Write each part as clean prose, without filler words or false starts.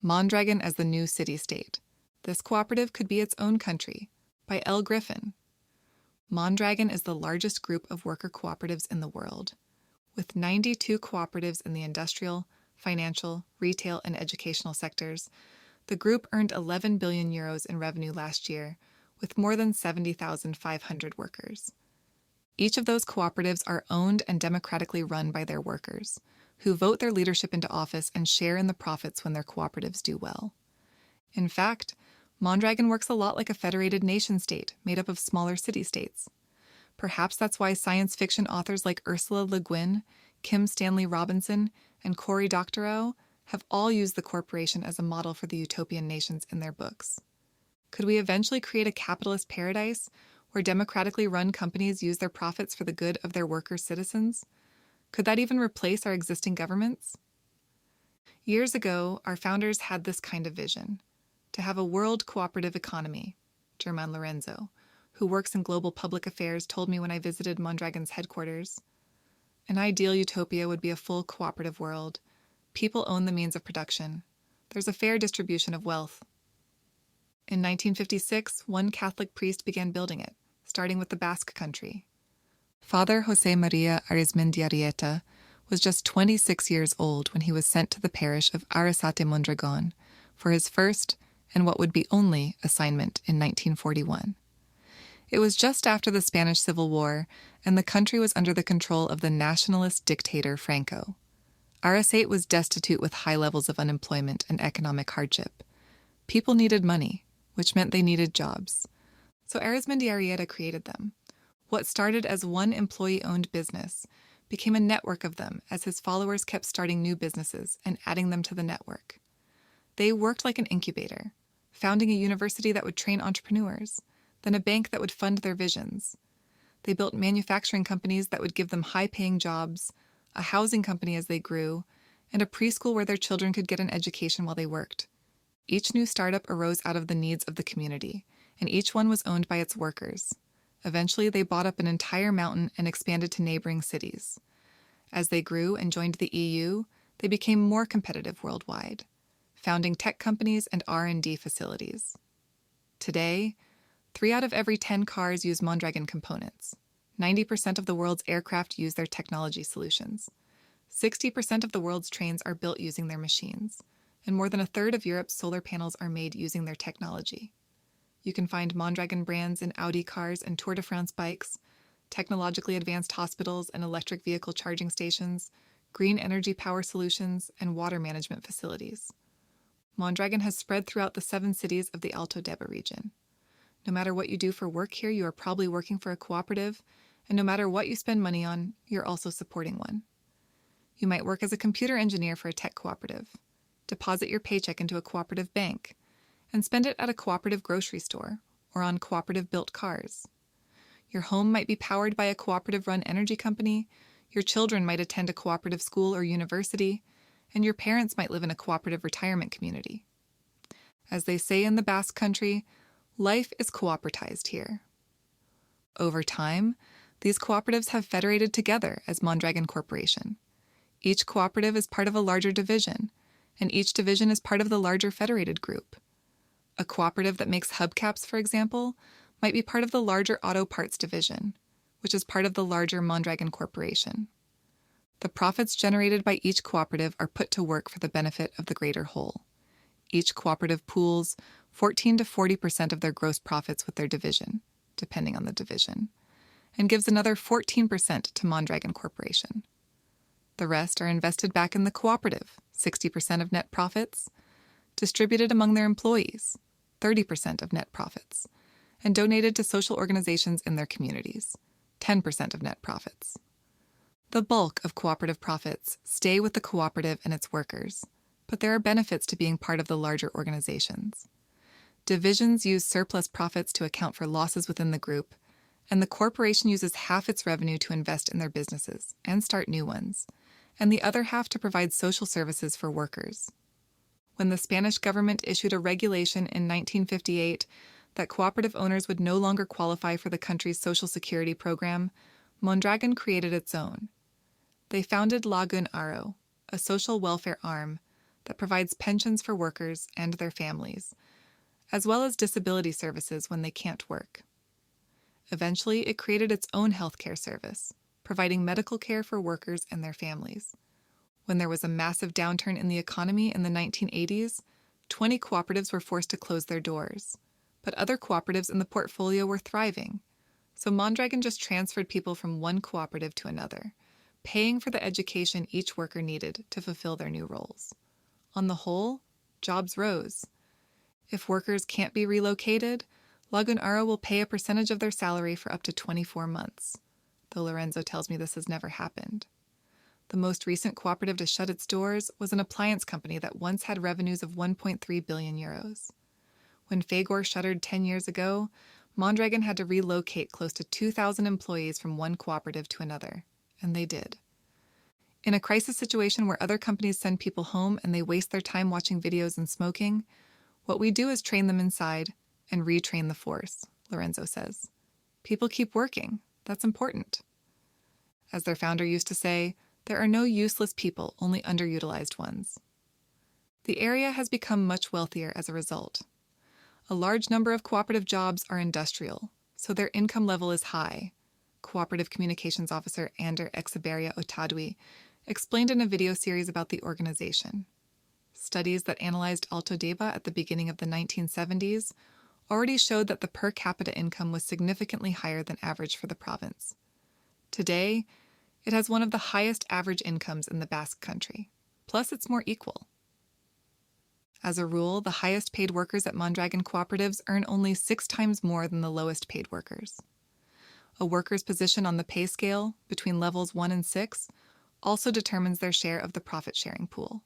Mondragon as the New City-State. This cooperative could be its own country, by L. Griffin. Mondragon is the largest group of worker cooperatives in the world. With 92 cooperatives in the industrial, financial, retail, and educational sectors, the group earned 11 billion euros in revenue last year, with more than 70,500 workers. Each of those cooperatives are owned and democratically run by their workers, who vote their leadership into office and share in the profits when their cooperatives do well. In fact, Mondragon works a lot like a federated nation-state made up of smaller city-states. Perhaps that's why science fiction authors like Ursula Le Guin, Kim Stanley Robinson, and Cory Doctorow have all used the corporation as a model for the utopian nations in their books. Could we eventually create a capitalist paradise where democratically run companies use their profits for the good of their workers' citizens? Could that even replace our existing governments? Years ago, our founders had this kind of vision: to have a world cooperative economy. German Lorenzo, who works in global public affairs, told me when I visited Mondragon's headquarters. An ideal utopia would be a full cooperative world. People own the means of production. There's a fair distribution of wealth. In 1956, one Catholic priest began building it, starting with the Basque Country. Father José María Arizmendiarrieta was just 26 years old when he was sent to the parish of Arrasate Mondragon for his first, and what would be only, assignment in 1941. It was just after the Spanish Civil War, and the country was under the control of the nationalist dictator Franco. Arrasate was destitute with high levels of unemployment and economic hardship. People needed money, which meant they needed jobs. So Arizmendiarrieta created them. What started as one employee-owned business became a network of them as his followers kept starting new businesses and adding them to the network. They worked like an incubator, founding a university that would train entrepreneurs, then a bank that would fund their visions. They built manufacturing companies that would give them high-paying jobs, a housing company as they grew, and a preschool where their children could get an education while they worked. Each new startup arose out of the needs of the community, and each one was owned by its workers. Eventually, they bought up an entire mountain and expanded to neighboring cities. As they grew and joined the EU, they became more competitive worldwide, founding tech companies and R&D facilities. Today, 3 out of every 10 cars use Mondragon components. 90% of the world's aircraft use their technology solutions. 60% of the world's trains are built using their machines, and more than a third of Europe's solar panels are made using their technology. You can find Mondragon brands in Audi cars and Tour de France bikes, technologically advanced hospitals and electric vehicle charging stations, green energy power solutions, and water management facilities. Mondragon has spread throughout the 7 cities of the Alto Deba region. No matter what you do for work here, you are probably working for a cooperative, and no matter what you spend money on, you're also supporting one. You might work as a computer engineer for a tech cooperative, deposit your paycheck into a cooperative bank, and spend it at a cooperative grocery store or on cooperative-built cars. Your home might be powered by a cooperative-run energy company, your children might attend a cooperative school or university, and your parents might live in a cooperative retirement community. As they say in the Basque Country, life is cooperatized here. Over time, these cooperatives have federated together as Mondragon Corporation. Each cooperative is part of a larger division, and each division is part of the larger federated group. A cooperative that makes hubcaps, for example, might be part of the larger auto parts division, which is part of the larger Mondragon Corporation. The profits generated by each cooperative are put to work for the benefit of the greater whole. Each cooperative pools 14 to 40% of their gross profits with their division, depending on the division, and gives another 14% to Mondragon Corporation. The rest are invested back in the cooperative, 60% of net profits, distributed among their employees, 30% of net profits, and donated to social organizations in their communities, 10% of net profits. The bulk of cooperative profits stay with the cooperative and its workers, but there are benefits to being part of the larger organizations. Divisions use surplus profits to account for losses within the group, and the corporation uses half its revenue to invest in their businesses and start new ones, and the other half to provide social services for workers. When the Spanish government issued a regulation in 1958 that cooperative owners would no longer qualify for the country's social security program, Mondragon created its own. They founded Lagun Aro, a social welfare arm, that provides pensions for workers and their families, as well as disability services when they can't work. Eventually, it created its own healthcare service, providing medical care for workers and their families. When there was a massive downturn in the economy in the 1980s, 20 cooperatives were forced to close their doors. But other cooperatives in the portfolio were thriving. So Mondragon just transferred people from one cooperative to another, paying for the education each worker needed to fulfill their new roles. On the whole, jobs rose. If workers can't be relocated, Lagunaro will pay a percentage of their salary for up to 24 months, though Lorenzo tells me this has never happened. The most recent cooperative to shut its doors was an appliance company that once had revenues of 1.3 billion euros. When Fagor shuttered 10 years ago, Mondragon had to relocate close to 2,000 employees from one cooperative to another, and they did. In a crisis situation where other companies send people home and they waste their time watching videos and smoking, what we do is train them inside and retrain the force, Lorenzo says. People keep working. That's important. As their founder used to say, there are no useless people, only underutilized ones. The area has become much wealthier as a result. A large number of cooperative jobs are industrial, so their income level is high. Cooperative Communications Officer Ander Exiberia Otadui explained in a video series about the organization. Studies that analyzed Alto Deba at the beginning of the 1970s already showed that the per capita income was significantly higher than average for the province. Today, it has one of the highest average incomes in the Basque Country, plus it's more equal. As a rule, the highest paid workers at Mondragon cooperatives earn only 6 times more than the lowest paid workers. A worker's position on the pay scale, between levels 1 and 6, also determines their share of the profit-sharing pool.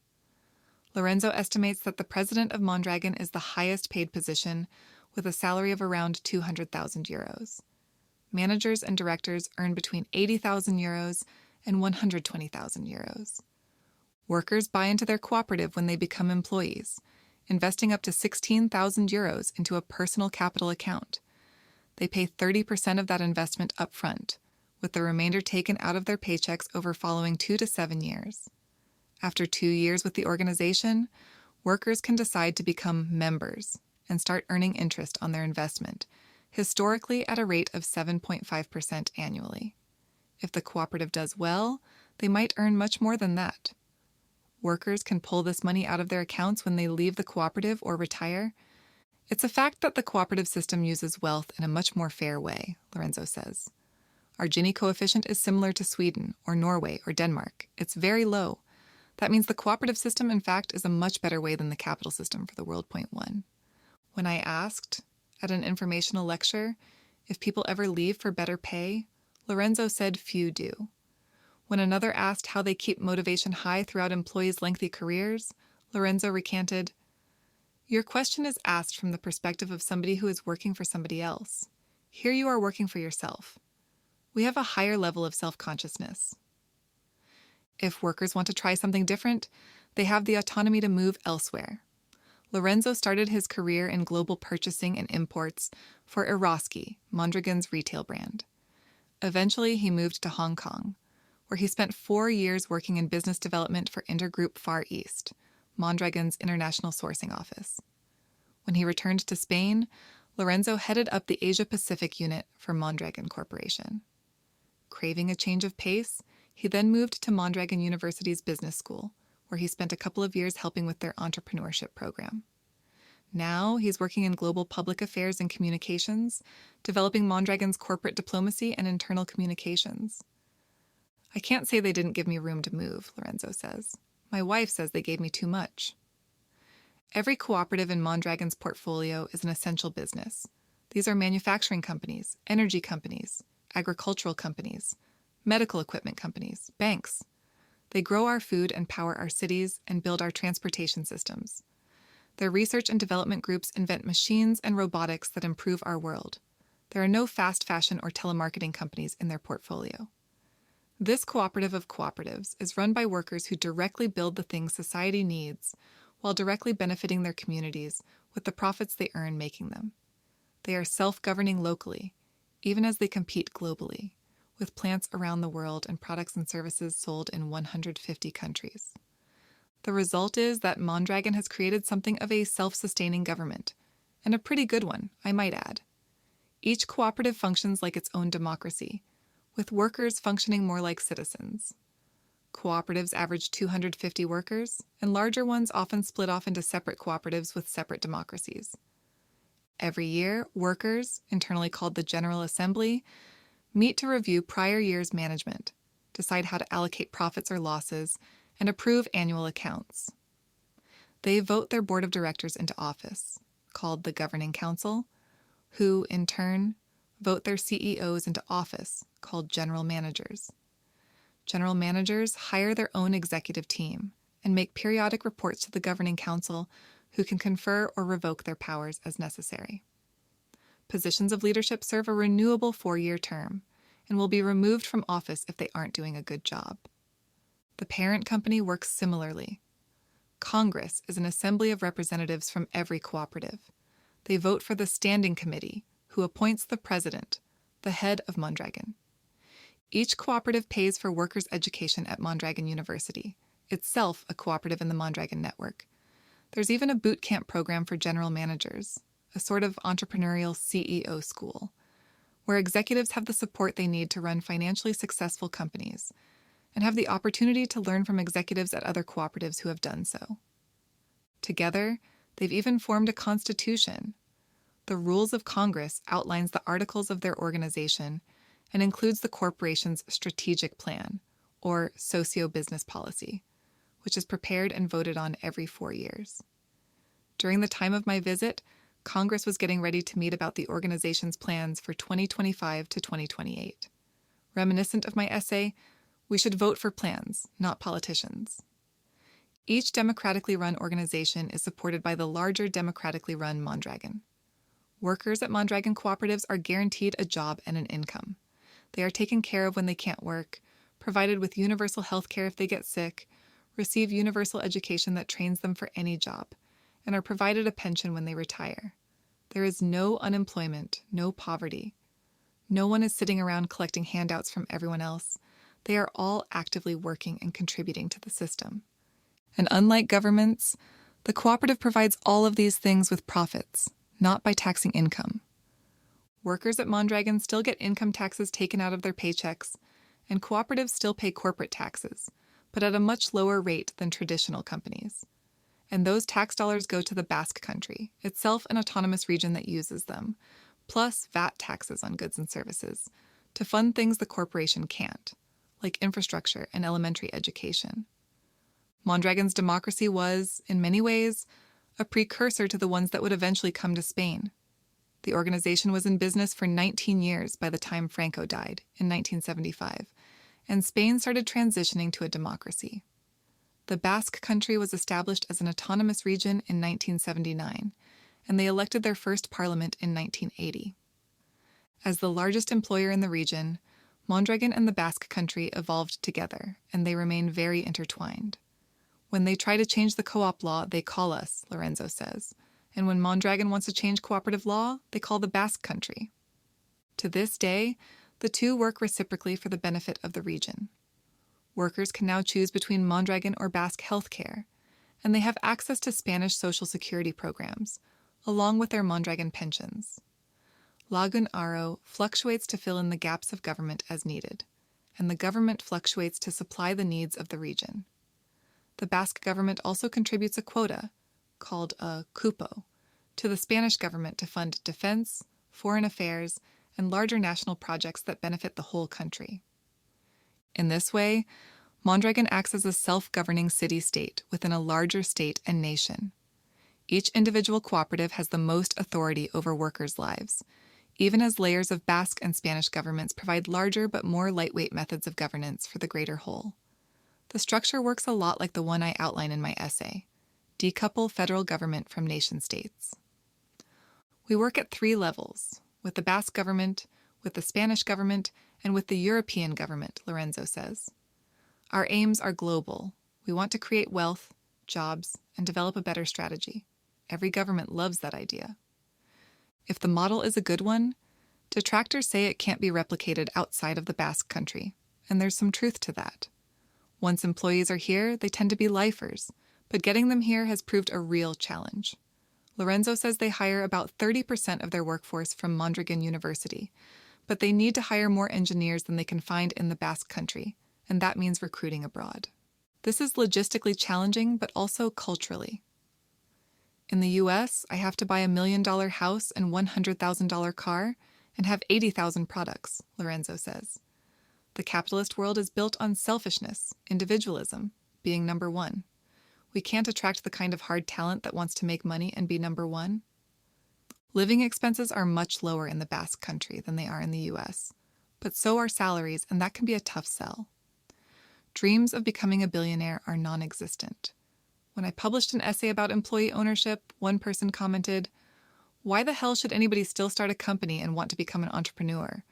Lorenzo estimates that the president of Mondragon is the highest paid position, with a salary of around 200,000 euros. Managers and directors earn between 80,000 euros and 120,000 euros. Workers buy into their cooperative when they become employees, investing up to 16,000 euros into a personal capital account. They pay 30% of that investment up front, with the remainder taken out of their paychecks over following 2 to 7 years. After 2 years with the organization, workers can decide to become members and start earning interest on their investment, historically at a rate of 7.5% annually. If the cooperative does well, they might earn much more than that. Workers can pull this money out of their accounts when they leave the cooperative or retire. It's a fact that the cooperative system uses wealth in a much more fair way, Lorenzo says. Our Gini coefficient is similar to Sweden or Norway or Denmark. It's very low. That means the cooperative system, in fact, is a much better way than the capital system for the World Point 1. When I asked, at an informational lecture, if people ever leave for better pay, Lorenzo said few do. When another asked how they keep motivation high throughout employees' lengthy careers, Lorenzo recanted, "Your question is asked from the perspective of somebody who is working for somebody else. Here you are working for yourself. We have a higher level of self-consciousness. If workers want to try something different, they have the autonomy to move elsewhere." Lorenzo started his career in global purchasing and imports for Eroski, Mondragon's retail brand. Eventually, he moved to Hong Kong, where he spent 4 years working in business development for Intergroup Far East, Mondragon's international sourcing office. When he returned to Spain, Lorenzo headed up the Asia-Pacific unit for Mondragon Corporation. Craving a change of pace, he then moved to Mondragon University's business school, where he spent a couple of years helping with their entrepreneurship program. Now he's working in global public affairs and communications, developing Mondragon's corporate diplomacy and internal communications. "I can't say they didn't give me room to move," Lorenzo says. "My wife says they gave me too much." Every cooperative in Mondragon's portfolio is an essential business. These are manufacturing companies, energy companies, agricultural companies, medical equipment companies, banks. They grow our food and power our cities and build our transportation systems. Their research and development groups invent machines and robotics that improve our world. There are no fast fashion or telemarketing companies in their portfolio. This cooperative of cooperatives is run by workers who directly build the things society needs while directly benefiting their communities with the profits they earn making them. They are self-governing locally, even as they compete globally, with plants around the world and products and services sold in 150 countries. The result is that Mondragon has created something of a self-sustaining government, and a pretty good one, I might add. Each cooperative functions like its own democracy, with workers functioning more like citizens. Cooperatives average 250 workers, and larger ones often split off into separate cooperatives with separate democracies. Every year, workers, internally called the General Assembly, meet to review prior year's management, decide how to allocate profits or losses, and approve annual accounts. They vote their board of directors into office, called the Governing Council, who, in turn, vote their CEOs into office, called general managers. General managers hire their own executive team and make periodic reports to the Governing Council, who can confer or revoke their powers as necessary. Positions of leadership serve a renewable 4-year term and will be removed from office if they aren't doing a good job. The parent company works similarly. Congress is an assembly of representatives from every cooperative. They vote for the Standing Committee, who appoints the president, the head of Mondragon. Each cooperative pays for workers' education at Mondragon University, itself a cooperative in the Mondragon network. There's even a boot camp program for general managers, a sort of entrepreneurial CEO school, where executives have the support they need to run financially successful companies and have the opportunity to learn from executives at other cooperatives who have done so. Together, they've even formed a constitution. The Rules of Congress outlines the articles of their organization and includes the corporation's strategic plan, or socio-business policy, which is prepared and voted on every 4 years. During the time of my visit, Congress was getting ready to meet about the organization's plans for 2025 to 2028. Reminiscent of my essay, we should vote for plans, not politicians. Each democratically run organization is supported by the larger democratically run Mondragon. Workers at Mondragon cooperatives are guaranteed a job and an income. They are taken care of when they can't work, provided with universal health care if they get sick, receive universal education that trains them for any job, and are provided a pension when they retire. There is no unemployment, no poverty. No one is sitting around collecting handouts from everyone else. They are all actively working and contributing to the system. And unlike governments, the cooperative provides all of these things with profits, not by taxing income. Workers at Mondragon still get income taxes taken out of their paychecks, and cooperatives still pay corporate taxes, but at a much lower rate than traditional companies. And those tax dollars go to the Basque Country, itself an autonomous region that uses them, plus VAT taxes on goods and services, to fund things the corporation can't, like infrastructure and elementary education. Mondragon's democracy was, in many ways, a precursor to the ones that would eventually come to Spain. The organization was in business for 19 years by the time Franco died in 1975, and Spain started transitioning to a democracy. The Basque Country was established as an autonomous region in 1979, and they elected their first parliament in 1980. As the largest employer in the region, Mondragon and the Basque Country evolved together, and they remain very intertwined. When they try to change the co-op law, they call us, Lorenzo says. And when Mondragon wants to change cooperative law, they call the Basque Country. To this day, the two work reciprocally for the benefit of the region. Workers can now choose between Mondragon or Basque healthcare, and they have access to Spanish social security programs, along with their Mondragon pensions. Lagun Aro fluctuates to fill in the gaps of government as needed, and the government fluctuates to supply the needs of the region. The Basque government also contributes a quota, called a cupo, to the Spanish government to fund defense, foreign affairs, and larger national projects that benefit the whole country. In this way, Mondragon acts as a self-governing city-state within a larger state and nation. Each individual cooperative has the most authority over workers' lives, even as layers of Basque and Spanish governments provide larger but more lightweight methods of governance for the greater whole. The structure works a lot like the one I outline in my essay: decouple federal government from nation-states. We work at 3 levels, with the Basque government, with the Spanish government, and with the European government, Lorenzo says. Our aims are global. We want to create wealth, jobs, and develop a better strategy. Every government loves that idea. If the model is a good one, detractors say it can't be replicated outside of the Basque Country, and there's some truth to that. Once employees are here, they tend to be lifers, but getting them here has proved a real challenge. Lorenzo says they hire about 30% of their workforce from Mondragon University, but they need to hire more engineers than they can find in the Basque Country, and that means recruiting abroad. This is logistically challenging, but also culturally. In the US, I have to buy $1 million house and $100,000 car and have 80,000 products, Lorenzo says. The capitalist world is built on selfishness, individualism, being number one. We can't attract the kind of hard talent that wants to make money and be number one. Living expenses are much lower in the Basque Country than they are in the US, but so are salaries, and that can be a tough sell. Dreams of becoming a billionaire are non-existent. When I published an essay about employee ownership, one person commented, "Why the hell should anybody still start a company and want to become an entrepreneur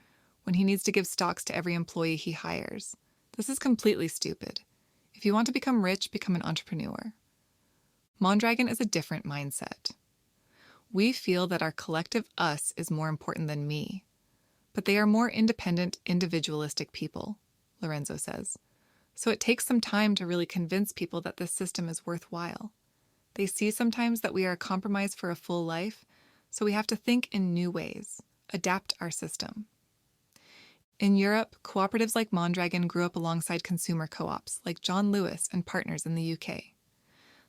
when he needs to give stocks to every employee he hires? This is completely stupid. If you want to become rich, become an entrepreneur." Mondragon is a different mindset. We feel that our collective us is more important than me, but they are more independent, individualistic people, Lorenzo says. So it takes some time to really convince people that this system is worthwhile. They see sometimes that we are a compromise for a full life, so we have to think in new ways, adapt our system. In Europe, cooperatives like Mondragon grew up alongside consumer co-ops like John Lewis and Partners in the UK.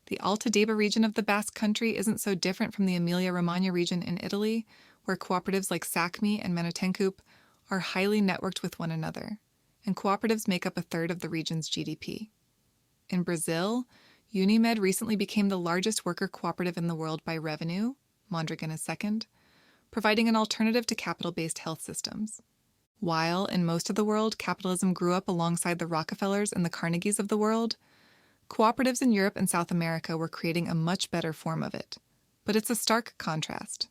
The Alta Deva region of the Basque Country isn't so different from the Emilia-Romagna region in Italy, where cooperatives like Sacmi and Manotencup are highly networked with one another, and cooperatives make up a third of the region's GDP. In Brazil, Unimed recently became the largest worker cooperative in the world by revenue, Mondragon is second, providing an alternative to capital-based health systems. While, in most of the world, capitalism grew up alongside the Rockefellers and the Carnegies of the world, cooperatives in Europe and South America were creating a much better form of it. But it's a stark contrast.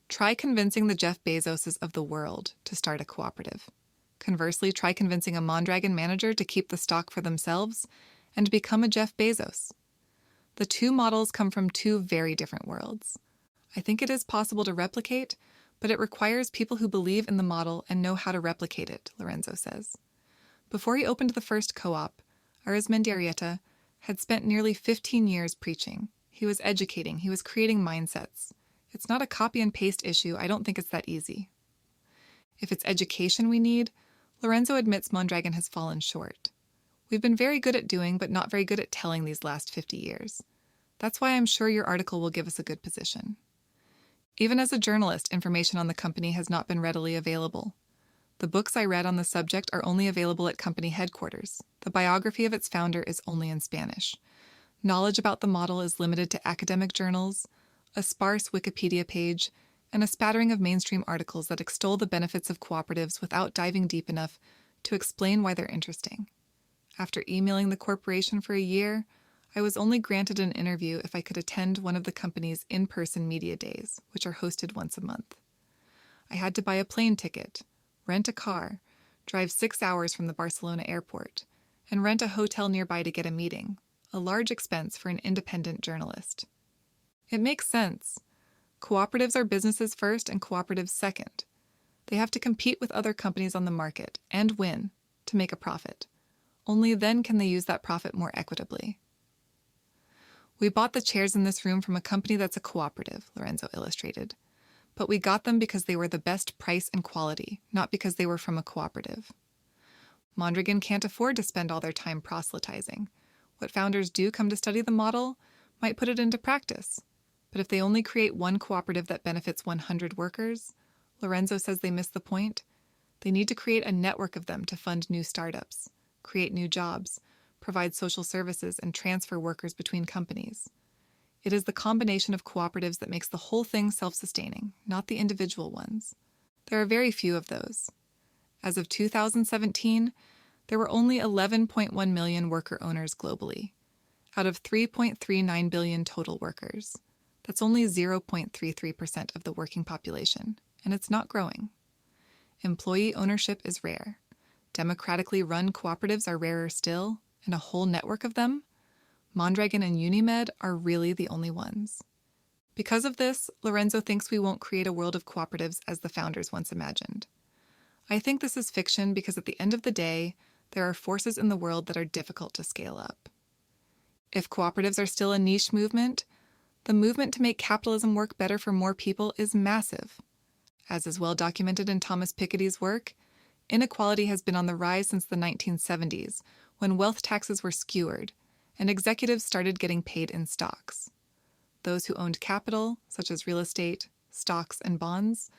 Try convincing the Jeff Bezoses of the world to start a cooperative. Conversely, try convincing a Mondragon manager to keep the stock for themselves and become a Jeff Bezos. The two models come from two very different worlds. I think it is possible to replicate, but it requires people who believe in the model and know how to replicate it, Lorenzo says. Before he opened the first co-op, Arizmendiarrieta had spent nearly 15 years preaching. He was educating, he was creating mindsets. It's not a copy and paste issue. I don't think it's that easy. If it's education we need, Lorenzo admits Mondragon has fallen short. We've been very good at doing, but not very good at telling these last 50 years. That's why I'm sure your article will give us a good position. Even as a journalist, information on the company has not been readily available. The books I read on the subject are only available at company headquarters. The biography of its founder is only in Spanish. Knowledge about the model is limited to academic journals, a sparse Wikipedia page, and a spattering of mainstream articles that extol the benefits of cooperatives without diving deep enough to explain why they're interesting. After emailing the corporation for a year, I was only granted an interview if I could attend one of the company's in-person media days, which are hosted once a month. I had to buy a plane ticket, rent a car, drive 6 hours from the Barcelona airport, and rent a hotel nearby to get a meeting, a large expense for an independent journalist. It makes sense. Cooperatives are businesses first and cooperatives second. They have to compete with other companies on the market and win to make a profit. Only then can they use that profit more equitably. We bought the chairs in this room from a company that's a cooperative, Lorenzo illustrated. But we got them because they were the best price and quality, not because they were from a cooperative. Mondragon can't afford to spend all their time proselytizing. What founders do come to study the model might put it into practice. But if they only create one cooperative that benefits 100 workers, Lorenzo says they miss the point. They need to create a network of them to fund new startups, create new jobs, provide social services, and transfer workers between companies. It is the combination of cooperatives that makes the whole thing self-sustaining, not the individual ones. There are very few of those. As of 2017, there were only 11.1 million worker owners globally, out of 3.39 billion total workers. That's only 0.33% of the working population, and it's not growing. Employee ownership is rare. Democratically run cooperatives are rarer still, and a whole network of them, Mondragon and Unimed, are really the only ones. Because of this, Lorenzo thinks we won't create a world of cooperatives as the founders once imagined. I think this is fiction because at the end of the day, there are forces in the world that are difficult to scale up. If cooperatives are still a niche movement, the movement to make capitalism work better for more people is massive. As is well documented in Thomas Piketty's work, inequality has been on the rise since the 1970s, when wealth taxes were skewered, and executives started getting paid in stocks. Those who owned capital, such as real estate, stocks, and bonds,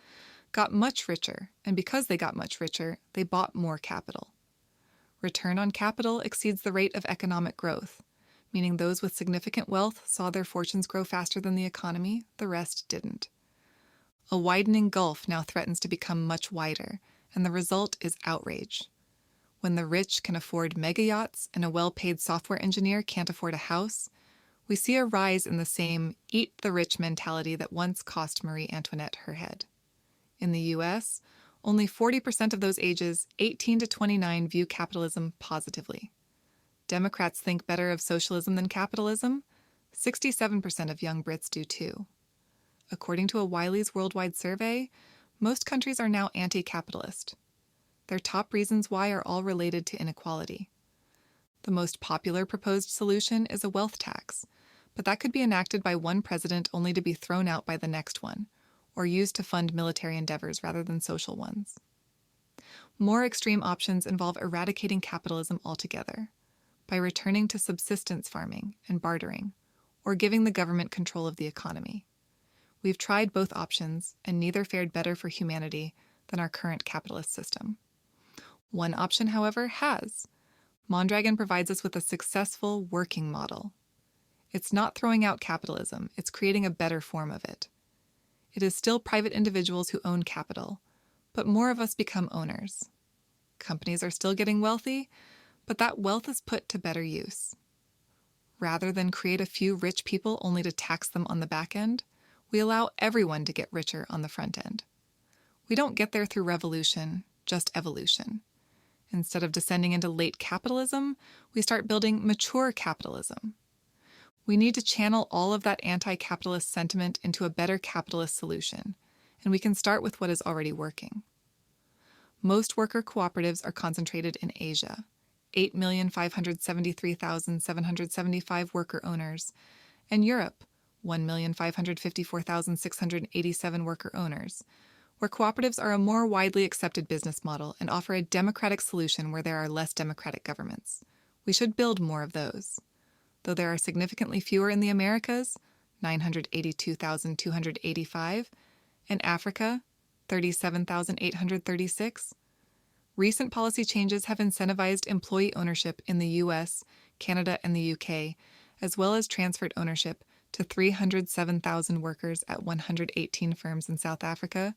got much richer, and because they got much richer, they bought more capital. Return on capital exceeds the rate of economic growth, meaning those with significant wealth saw their fortunes grow faster than the economy, the rest didn't. A widening gulf now threatens to become much wider, and the result is outrage. When the rich can afford mega yachts and a well-paid software engineer can't afford a house, we see a rise in the same eat the rich mentality that once cost Marie Antoinette her head. In the US, only 40% of those ages 18 to 29 view capitalism positively. Democrats think better of socialism than capitalism. 67% of young Brits do too. According to a Wiley's worldwide survey, most countries are now anti-capitalist. Their top reasons why are all related to inequality. The most popular proposed solution is a wealth tax, but that could be enacted by one president only to be thrown out by the next one, or used to fund military endeavors rather than social ones. More extreme options involve eradicating capitalism altogether, by returning to subsistence farming and bartering, or giving the government control of the economy. We've tried both options, and neither fared better for humanity than our current capitalist system. One option, however, has. Mondragon provides us with a successful working model. It's not throwing out capitalism, it's creating a better form of it. It is still private individuals who own capital, but more of us become owners. Companies are still getting wealthy, but that wealth is put to better use. Rather than create a few rich people only to tax them on the back end, we allow everyone to get richer on the front end. We don't get there through revolution, just evolution. Instead of descending into late capitalism, we start building mature capitalism. We need to channel all of that anti-capitalist sentiment into a better capitalist solution, and we can start with what is already working. Most worker cooperatives are concentrated in Asia, 8,573,775 worker owners, and Europe, 1,554,687 worker owners, where cooperatives are a more widely accepted business model and offer a democratic solution where there are less democratic governments. We should build more of those. Though there are significantly fewer in the Americas, 982,285, and Africa, 37,836, recent policy changes have incentivized employee ownership in the US, Canada, and the UK, as well as transferred ownership to 307,000 workers at 118 firms in South Africa.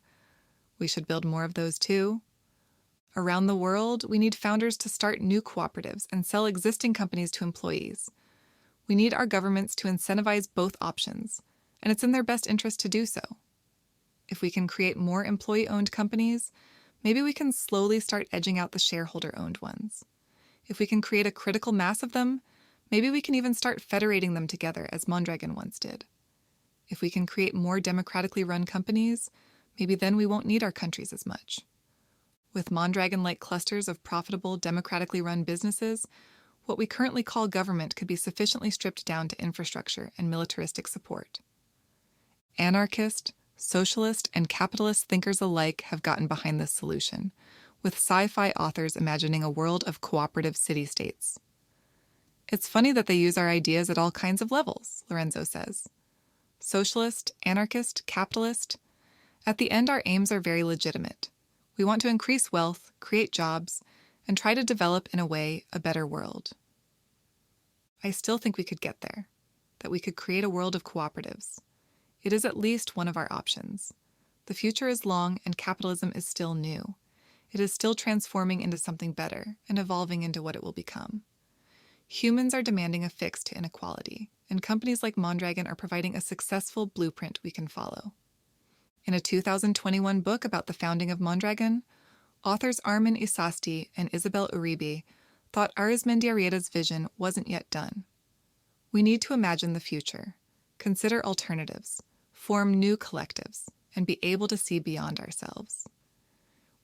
We should build more of those too. Around the world, we need founders to start new cooperatives and sell existing companies to employees. We need our governments to incentivize both options, and it's in their best interest to do so. If we can create more employee-owned companies, maybe we can slowly start edging out the shareholder-owned ones. If we can create a critical mass of them, maybe we can even start federating them together as Mondragon once did. If we can create more democratically run companies, maybe then we won't need our countries as much. With Mondragon-like clusters of profitable, democratically run businesses, what we currently call government could be sufficiently stripped down to infrastructure and militaristic support. Anarchist, socialist, and capitalist thinkers alike have gotten behind this solution, with sci-fi authors imagining a world of cooperative city-states. It's funny that they use our ideas at all kinds of levels, Lorenzo says. Socialist, anarchist, capitalist. At the end, our aims are very legitimate. We want to increase wealth, create jobs, and try to develop, in a way, a better world. I still think we could get there, that we could create a world of cooperatives. It is at least one of our options. The future is long and capitalism is still new. It is still transforming into something better and evolving into what it will become. Humans are demanding a fix to inequality, and companies like Mondragon are providing a successful blueprint we can follow. In a 2021 book about the founding of Mondragon, authors Armin Isasti and Isabel Uribe thought Arizmendiarrieta's vision wasn't yet done. We need to imagine the future, consider alternatives, form new collectives, and be able to see beyond ourselves.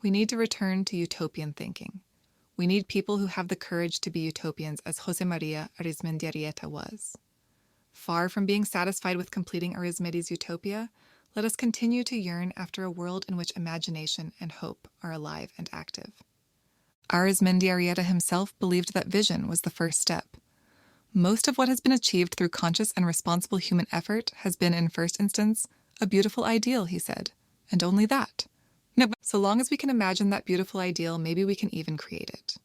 We need to return to utopian thinking. We need people who have the courage to be utopians as Jose Maria Arizmendiarrieta was. Far from being satisfied with completing Arizmendi's utopia, let us continue to yearn after a world in which imagination and hope are alive and active. Arizmendiarrieta himself believed that vision was the first step. Most of what has been achieved through conscious and responsible human effort has been, in first instance, a beautiful ideal, he said, and only that. No, so long as we can imagine that beautiful ideal, maybe we can even create it.